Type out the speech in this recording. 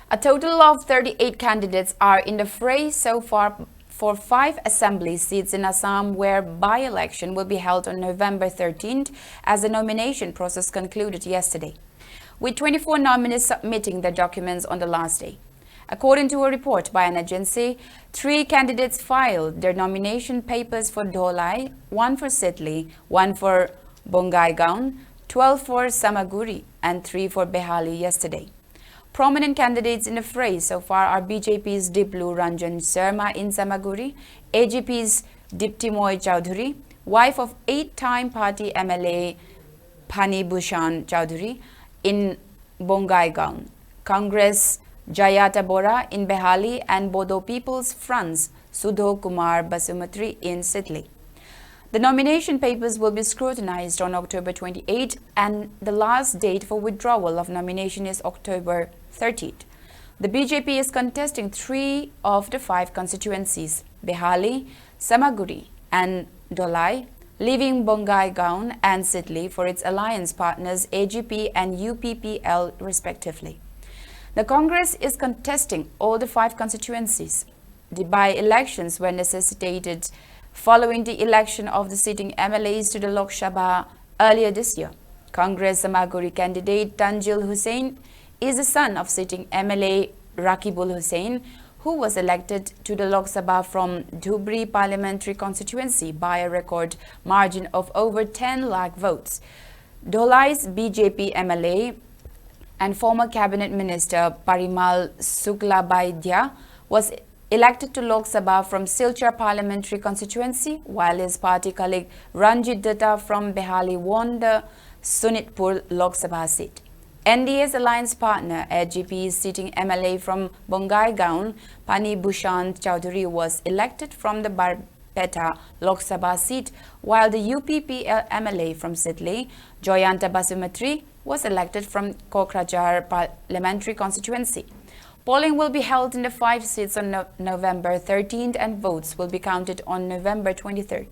A total of 38 candidates are in the fray so far for 5 assembly seats in Assam, where by-election will be held on November 13th as the nomination process concluded yesterday, with 24 nominees submitting their documents on the last day. According to a report by an agency, 3 candidates filed their nomination papers for Dholai, 1 for Sitli, 1 for Bongaigaon, 12 for Samaguri, and 3 for Behali yesterday. Prominent candidates in the fray so far are BJP's Diplu Ranjan Sharma in Samaguri, AGP's Diptimoy Chowdhury, wife of 8-time party MLA Pani Bhushan Chowdhury in Bongaigaon, Congress Jayata Bora in Behali, and Bodo People's Front's Sudho Kumar Basumatri in Sitli. The nomination papers will be scrutinized on October 28 and the last date for withdrawal of nomination is October 30th. The BJP is contesting 3 of the 5 constituencies, Behali, Samaguri and Dholai, leaving Bongaigaon and Sitli for its alliance partners AGP and UPPL respectively. The Congress is contesting all the 5 constituencies. The by-elections were necessitated following the election of the sitting MLAs to the Lok Sabha earlier this year. Congress Samaguri candidate Tanjil Hussain is the son of sitting MLA Rakibul Hussain, who was elected to the Lok Sabha from Dhubri parliamentary constituency by a record margin of over 10 lakh votes. Dholai's BJP MLA and former cabinet minister Parimal Suklabaidya was elected to Lok Sabha from Silchar parliamentary constituency, while his party colleague Ranjit Datta from Behali won the Sunitpur Lok Sabha seat. NDA's alliance partner AGP's sitting MLA from Bongaigaon, Pani Bhushan Chowdhury, was elected from the Barpeta Lok Sabha seat, while the UPPL MLA from Sitli, Joyanta Basumatri, was elected from Kokrajhar parliamentary constituency. Polling will be held in the 5 seats on November 13th and votes will be counted on November 23rd.